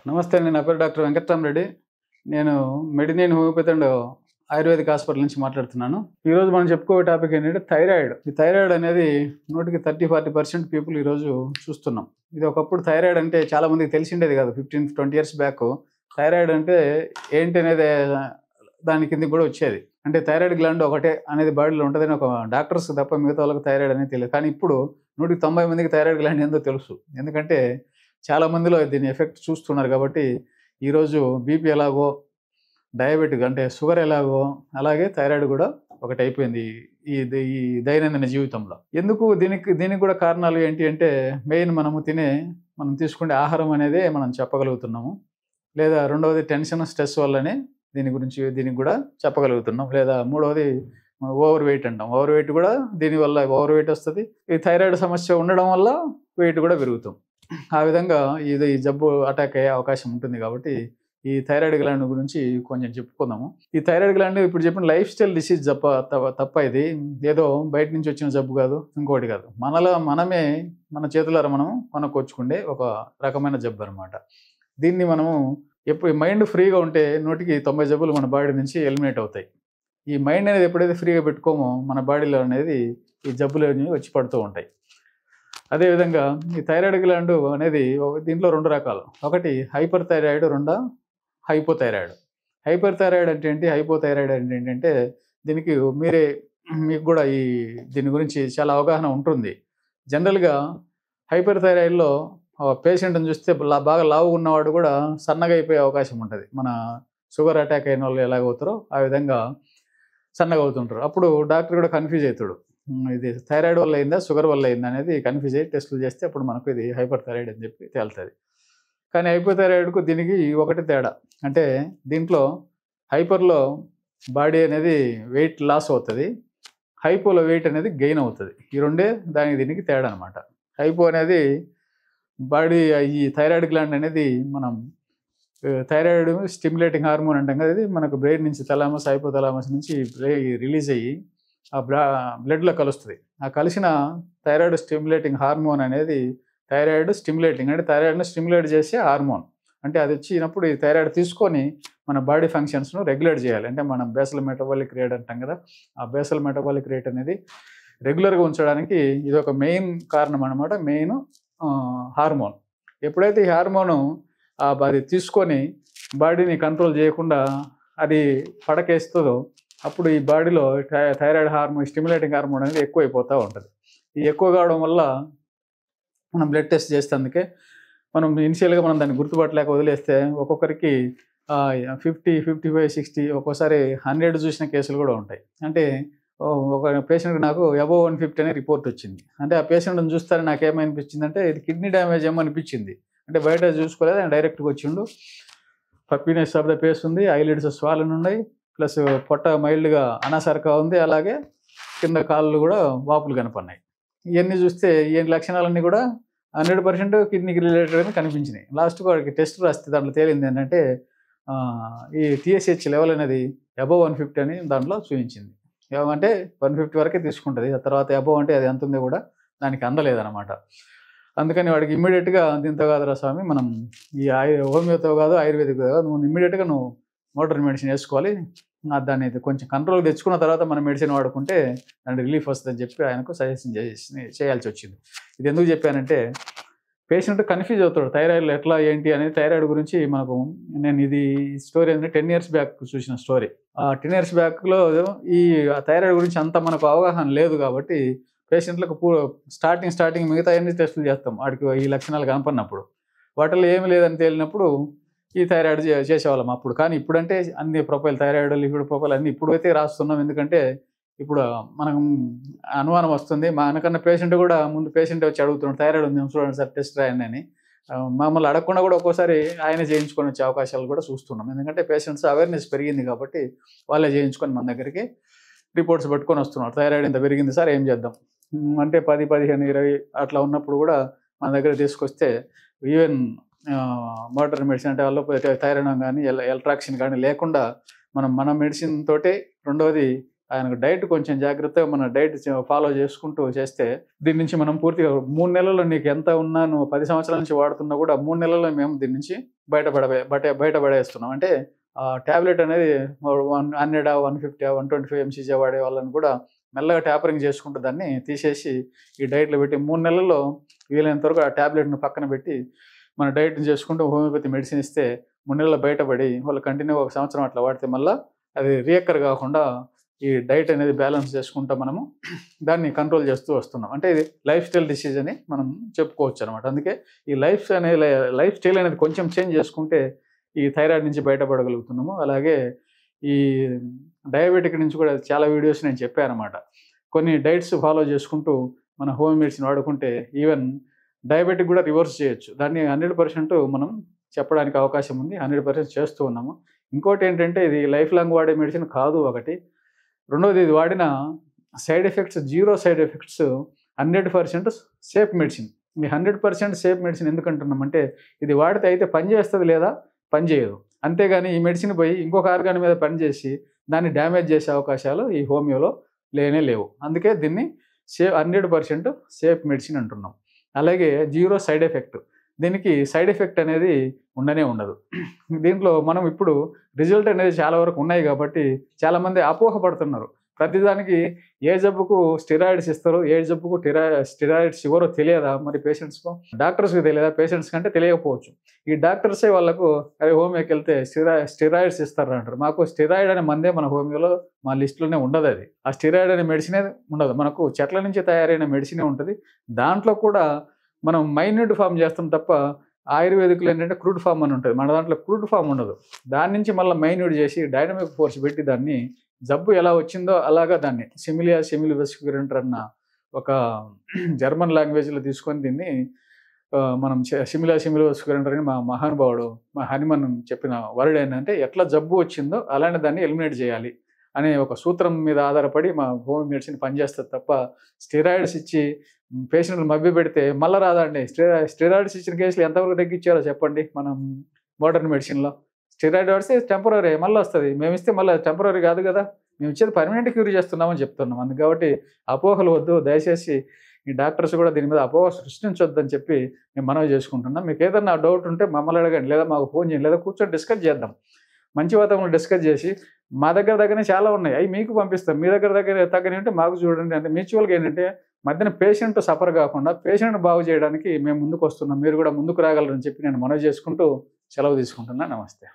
నమస్తే అండి. నా పేరు డాక్టర్ వెంకట్రామరెడ్డి. నేను Medineni homeopathy and ayurvedic hospital నుంచి మాట్లాడుతున్నాను. ఈరోజు మనం చెప్పుకోబోయే టాపిక్ ఏంటంటే థైరాయిడ్. ఈ థైరాయిడ్ అనేది నూటికి 30-40% పీపుల్ ఈరోజు చూస్తున్నాం. ఇది ఒకప్పుడు థైరాయిడ్ అంటే చాలా మందికి తెలిసిండేది కాదు. 15-20 ఇయర్స్ బ్యాక్ థైరాయిడ్ అంటే ఏంటి అనేది దాని కిందకి కూడా వచ్చేది. అంటే థైరాయిడ్ గ్లాండ్ ఒకటే అనేది బాడీలో ఉంటుందని ఒక డాక్టర్స్‌కి తప్ప మిగతా వాళ్ళకి థైరాయిడ్ అనేది తెలియదు. కానీ ఇప్పుడు 190 మందికి థైరాయిడ్ గ్లాండ్ ఏందో తెలుసు. ఎందుకంటే చాలా మందిలో దీని ఎఫెక్ట్ చూస్తున్నారు కాబట్టి ఈరోజు బీపీ ఎలాగో, డయాబెటిక్ అంటే షుగర్ ఎలాగో అలాగే థైరాయిడ్ కూడా ఒకటైపోయింది ఈ దైనందిన జీవితంలో. ఎందుకు దీనికి కూడా కారణాలు ఏంటి అంటే మెయిన్ మనం తీసుకునే ఆహారం అనేదే మనం చెప్పగలుగుతున్నాము. లేదా రెండవది టెన్షన్, స్ట్రెస్ వల్లనే దీనికి కూడా చెప్పగలుగుతున్నాం. లేదా మూడవది ఓవర్ వెయిట్ అంటాం. ఓవర్ వెయిట్ కూడా దీనివల్ల ఓవర్ వెయిట్ వస్తది. ఈ థైరాయిడ్ సమస్య ఉండడం వల్ల వెయిట్ కూడా పెరుగుతాం. ఆ విధంగా ఈ జబ్బు అటాక్ అయ్యే అవకాశం ఉంటుంది కాబట్టి ఈ థైరాయిడ్ గ్లాండ్ గురించి కొంచెం చెప్పుకుందాము. ఈ థైరాయిడ్ గ్లాండ్ ఇప్పుడు చెప్పిన లైఫ్ స్టైల్ డిసీజ్ తప్ప ఇది ఏదో బయట నుంచి వచ్చిన జబ్బు కాదు, ఇంకోటి కాదు. మనమే మన చేతులారా మనం కొనుక్కొచ్చుకుండే ఒక రకమైన జబ్బు అనమాట. దీన్ని మనము ఎప్పుడు మైండ్ ఫ్రీగా ఉంటే 100కి 90 జబ్బులు మన బాడీ నుంచి ఎలిమినేట్ అవుతాయి. ఈ మైండ్ అనేది ఎప్పుడైతే ఫ్రీగా పెట్టుకోమో మన బాడీలో అనేది ఈ జబ్బులు అనేవి వచ్చి పడుతూ ఉంటాయి. అదేవిధంగా ఈ థైరాయిడ్ గ్లాండ్ అనేది దీంట్లో 2 రకాలు. ఒకటి hyper thyroid, hypothyroid. Hyper thyroid అంటే ఏంటి? హైపోథైరాయిడ్ అంటే ఏంటంటే దీనికి మీకు కూడా దీని గురించి చాలా అవగాహన ఉంటుంది. జనరల్‌గా హైపర్ థైరాయిడ్‌లో పేషెంట్‌ని చూస్తే బాగా లావుగా ఉన్నవాడు కూడా సన్నగా అయిపోయే అవకాశం ఉంటది. మన షుగర్ అటాక్ అయిన వాళ్ళు ఎలాగవుతారో ఆ విధంగా సన్నగా అవుతుంటారు. అప్పుడు డాక్టర్ కూడా కన్‌ఫ్యూజ్ అయితాడు. ఇది థైరాయిడ్ వల్ల అయిందా? షుగర్ వల్ల అయిందా? అనేది కన్‌ఫ్యూజ్ అయ్యి టెస్టులు చేస్తే అప్పుడు మనకు ఇది హైపర్ థైరాయిడ్ అని చెప్పి తేలుతది. కానీ హైపోథైరాయిడ్‌కు దీనికి ఒకటే తేడా. అంటే దీంట్లో హైపర్‌లో బాడీ అనేది వెయిట్ లాస్ అవుతది. హైపోలో వెయిట్ అనేది గెయిన్ అవుతది. ఈ రెండే దీనికి తేడా అనమాట. హైపో అనేది బాడీ ఈ థైరాయిడ్ గ్లాండ్ అనేది మనం థైరాయిడ్ స్టిమ్యులేటింగ్ హార్మోన్ అంటాం కదా! ఇది మనకు బ్రెయిన్ నుంచి హైపోథాలమస్ నుంచి రిలీజ్ అయ్యి బ్లడ్‌లో కలుస్తది. ఆ కలిసిన థైరాయిడ్ స్టిమ్యులేటింగ్ హార్మోన్ అనేది థైరాయిడ్ స్టిమ్యులేటింగ్ అంటే థైరాయిడ్‌ని స్టిమ్యులేట్ చేసే హార్మోన్. అంటే అది వచ్చినప్పుడు ఈ థైరాయిడ్ తీసుకొని మన బాడీ ఫంక్షన్స్‌ను రెగ్యులేట్ చేయాలి. అంటే మనం బేసల్ మెటబాలిక్ రేట్ అంటాం కదా! ఆ బేసల్ మెటబాలిక్ రేట్ అనేది రెగ్యులర్‌గా ఉంచడానికి ఇదొక మెయిన్ కారణం అనమాట. హార్మోన్. ఎప్పుడైతే ఈ హార్మోను అది తీసుకొని బాడీని కంట్రోల్ చేయకుండా అది పడకేస్తదో అప్పుడు ఈ బాడీలో థైరాయిడ్ హార్మోన్ స్టిమ్యులేటింగ్ హార్మోన్ అనేది ఎక్కువైపోతూ ఉంటుంది. ఈ ఎక్కువ కావడం వల్ల మనం బ్లడ్ టెస్ట్ చేసేందుకే మనం ఇనిషియల్‌గా దాన్ని గుర్తుపట్టలేక వదిలేస్తే ఒక్కొక్కరికి 50, 55, 60 ఒక్కోసారి 100 చూసిన కేసులు కూడా ఉంటాయి. అంటే ఒక పేషెంట్‌కి నాకు అబోవ్ 150 అనే రిపోర్ట్ వచ్చింది. అంటే ఆ పేషెంట్‌ని చూస్తే నాకేమనిపించిందంటే ఇది కిడ్నీ డ్యామేజ్ ఏమో అనిపించింది. అంటే బయట చూసుకోలేదు. ఆయన డైరెక్ట్‌గా వచ్చిండు. పఫీనెస్ ఆఫ్ ద ఫేస్ ఉంది. ఐలిడ్స్ స్వాలెన్ ఉన్నాయి. ప్లస్ పొట్ట మైల్డ్‌గా అనాసరక ఉంది. అలాగే కింద కాళ్ళు కూడా వాపులు కనపడినాయి. ఇయన్నీ చూస్తే ఈ లక్షణాలన్నీ కూడా 100% కిడ్నీకి రిలేటెడ్ కనిపించినాయి. లాస్ట్‌కి వాడికి టెస్ట్ రాస్తే దాంట్లో తేలింది ఏంటంటే ఈ టీఎస్‌హెచ్ లెవెల్ అనేది అబోవ్ 150 అని దాంట్లో చూయించింది. ఏమంటే 150 వరకే తీసుకుంటది. ఆ తర్వాత అబోవ్ అంటే అది ఎంతుందో కూడా దానికి అందలేదనమాట. అందుకని వాడికి ఇమ్మీడియేట్‌గా దీంతో కాదురా స్వామి మనం హోమియోతో కాదు, ఆయుర్వేదిక్ కాదు. నువ్వు మోడర్న్ మెడిసిన్ ఏసుకోవాలి. దాన్ని కొంచెం కంట్రోల్‌కి తెచ్చుకున్న తర్వాత మనం మెడిసిన్ వాడుకుంటే దానికి రిలీఫ్ వస్తదని చెప్పి ఆయనకు సజెషన్ చేయాల్సొచ్చింది. ఇది ఎందుకు చెప్పానంటే పేషెంట్ కన్‌ఫ్యూజ్ అవుతాడు. థైరాయిడ్‌లో ఎట్లా ఏంటి అనేది థైరాయిడ్ గురించి నేను ఇది స్టోరీ ఏంటంటే 10 ఇయర్స్ బ్యాక్ చూసిన స్టోరీ. ఆ 10 ఇయర్స్ బ్యాక్‌లో ఈ థైరాయిడ్ గురించి అంత మనకు అవగాహన లేదు కాబట్టి పేషెంట్‌లకు స్టార్టింగ్ మిగతాయన్ని టెస్టులు చేస్తాం. వాడికి ఈ లక్షణాలు కనపడినప్పుడు. వాటిల్లో ఏమి లేదని తేలినప్పుడు ఈ థైరాయిడ్ చేసేవాళ్ళం అప్పుడు. కానీ ఇప్పుడంటే అన్ని థైరాయిడ్, లిపిడ్ ప్రొఫైల్ అన్నీ ఇప్పుడైతే రాస్తున్నాం. ఎందుకంటే ఇప్పుడు మనకు అనుమానం వస్తుంది. మనకన్నా పేషెంట్ కూడా ముందు పేషెంటే వచ్చి అడుగుతున్నాడు. థైరాయిడ్ ఉంది చూడండి సార్ టెస్ట్ రాయండి అని. మమ్మల్ని అడగకుండా కూడా ఒక్కోసారి ఆయనే చేయించుకొని వచ్చే అవకాశాలు కూడా చూస్తున్నాం. ఎందుకంటే పేషెంట్స్ అవేర్‌నెస్ పెరిగింది కాబట్టి వాళ్ళే చేయించుకొని మన దగ్గరికి రిపోర్ట్స్ పట్టుకొని వస్తున్నారు. థైరాయిడ్ ఇంత పెరిగింది సార్ ఏం చేద్దాం? అంటే 10, 15, 20 అట్లా ఉన్నప్పుడు కూడా మన దగ్గరికి తీసుకొస్తే ఈవెన్ మోడర్న్ మెడిసిన్ అంటే అలోపతి థైరాయిడ్ గానీ, ఎల్ట్రాక్సిన్ గానీ లేకుండా మన మెడిసిన్ తోటే రెండోది ఆయనకు డైట్ కొంచెం జాగ్రత్తగా మన డైట్ ఫాలో చేసుకుంటూ చేస్తే దీని నుంచి మనం పూర్తిగా 3 నెలల్లో నీకు ఎంత ఉన్నా నువ్వు 10 సంవత్సరాల నుంచి వాడుతున్నా కూడా 3 నెలల్లో మేము దీని నుంచి బయటపడేస్తున్నాం. అంటే టాబ్లెట్ అనేది 100, 150, 125 ఎంసీజీ వాడే వాళ్ళని కూడా మెల్లగా ట్యాపరింగ్ చేసుకుంటూ దాన్ని తీసేసి ఈ డైట్లో పెట్టి 3 నెలల్లో వీలైనంత వరకు ఆ టాబ్లెట్ను పక్కన పెట్టి మన డైట్ని చేసుకుంటూ హోమియోపతి మెడిసిన్ ఇస్తే 3 నెలల్లో బయటపడి వాళ్ళు కంటిన్యూగా 1 సంవత్సరం అట్లా వాడితే మళ్ళీ అది రియక్కర్ కాకుండా ఈ డైట్ అనేది బ్యాలెన్స్ చేసుకుంటా మనము దాన్ని కంట్రోల్ చేస్తూ వస్తున్నాం. అంటే ఇది లైఫ్ స్టైల్ డిసీజ్ అని మనం చెప్పుకోవచ్చు అనమాట. అందుకే ఈ లైఫ్ స్టైల్ అనేది కొంచెం చేంజ్ చేసుకుంటే ఈ థైరాయిడ్ నుంచి బయటపడగలుగుతున్నాము. అలాగే ఈ డయాబెటిక్ నుంచి కూడా చాలా వీడియోస్ నేను చెప్పాను అనమాట. కొన్ని డైట్స్ ఫాలో చేసుకుంటూ మన హోమ్ మెడిసిన్ వాడుకుంటే ఈవెన్ డయాబెటిక్ కూడా రివర్స్ చేయొచ్చు. దాన్ని 100% మనం చెప్పడానికి అవకాశం ఉంది. 100% చేస్తూ ఉన్నాము. ఇంకోటి ఏంటంటే ఇది లైఫ్ లాంగ్ వాడే మెడిసిన్ కాదు ఒకటి. రెండోది ఇది వాడిన side effects 0 side effects 100% safe medicine. ఈ 100% సేఫ్ మెడిసిన్ ఎందుకంటున్నామంటే ఇది వాడితే అయితే పని చేస్తుంది లేదా పని చేయదు. అంతేగాని ఈ మెడిసిన్ పోయి ఇంకొక ఆర్గాన్ మీద పనిచేసి దాన్ని డ్యామేజ్ చేసే అవకాశాలు ఈ హోమియోలో లేవు. అందుకే దీన్ని 100% సేఫ్ మెడిసిన్ అంటున్నాం. అలాగే 0 సైడ్ ఎఫెక్ట్. దీనికి సైడ్ ఎఫెక్ట్ అనేది ఉండదు. దీంట్లో మనం ఇప్పుడు రిజల్ట్ అనేది చాలా వరకు ఉన్నాయి కాబట్టి చాలామంది అపోహపడుతున్నారు. ప్రతిదానికి ఏ జబ్బుకు స్టెరాయిడ్స్ ఇస్తారు, ఏ జబ్బుకు స్టెరాయిడ్స్ ఇవ్వరో తెలియదా మరి పేషెంట్స్కు? డాక్టర్స్కి తెలియదా? పేషెంట్స్ కంటే తెలియకపోవచ్చు. ఈ డాక్టర్సే వాళ్ళకు అరే హోమియోకి వెళ్తే స్టెరాయిడ్స్ ఇస్తారు అంటారు. మాకు స్టెరాయిడ్ అనే మందే మన హోమియోలో మా లిస్టులోనే ఉండదు. అది ఆ స్టెరాయిడ్ అనే మెడిసినే ఉండదు. మనకు చెట్ల నుంచి తయారైన మెడిసినే ఉంటుంది. దాంట్లో కూడా మనం మైన్యూట్ ఫామ్ చేస్తాం తప్ప ఆయుర్వేదిక్లో ఏంటంటే క్రూడ్ ఫామ్ అని ఉంటుంది. మన దాంట్లో క్రూడ్ ఫామ్ ఉండదు. దాని నుంచి మళ్ళీ మైన్యూట్ చేసి డైనమిక్ ఫోర్స్ పెట్టి దాన్ని జబ్బు ఎలా వచ్చిందో అలాగా దాన్ని సెమిలివెస్క్యురెంటర్ అన్న ఒక జర్మన్ లాంగ్వేజ్లో తీసుకొని దీన్ని మనం సెమిలివెస్క్యురెంటర్ అని మా మహానుభావుడు మా హనుమన్ చెప్పిన వర్డ్ ఏంటంటే ఎట్లా జబ్బు వచ్చిందో అలానే దాన్ని ఎలిమినేట్ చేయాలి అనే ఒక సూత్రం మీద ఆధారపడి మా హోమ్ మెడిసిన్ పనిచేస్తుంది తప్ప స్టెరాయిడ్స్ ఇచ్చి పేషెంట్లు మభ్య పెడితే మళ్ళీ రాదండి. స్టెరాయిడ్స్ ఇచ్చిన కేసులు ఎంతవరకు తగ్గించారో చెప్పండి. మనం మోడర్న్ మెడిసిన్లో స్టెరాయిడ్ వాడితే టెంపరీ మళ్ళీ వస్తుంది. మేము ఇస్తే మళ్ళీ టెంపరీ కాదు కదా, మేము ఇచ్చేది పర్మనెంట్ క్యూర్ చేస్తున్నామని చెప్తున్నాం. అందుకు కాబట్టి అపోహలు వద్దు. దయచేసి ఈ డాక్టర్స్ కూడా దీని మీద అపోహ సృష్టించొద్దని చెప్పి మేము మనవి చేసుకుంటున్నాం. మీకు ఏదైనా డౌట్ ఉంటే మమ్మల్ని అడగండి, లేదా మాకు ఫోన్ చేయండి, లేదా కూర్చొని డిస్కస్ చేద్దాం. మంచి వాతావరణంలో డిస్కస్ చేసి మా దగ్గరనే చాలా ఉన్నాయి, అవి మీకు పంపిస్తాం. మీ దగ్గర తగ్గని ఉంటే మాకు చూడండి. అంటే మ్యూచువల్గా ఏంటంటే మధ్యన పేషెంట్ సఫర్ కాకుండా పేషెంట్ బాగు చేయడానికి మేము ముందుకు వస్తున్నాం. మీరు కూడా ముందుకు రాగలరని చెప్పి నేను మనవి చేసుకుంటూ సెలవు తీసుకుంటున్నాను. నమస్తే.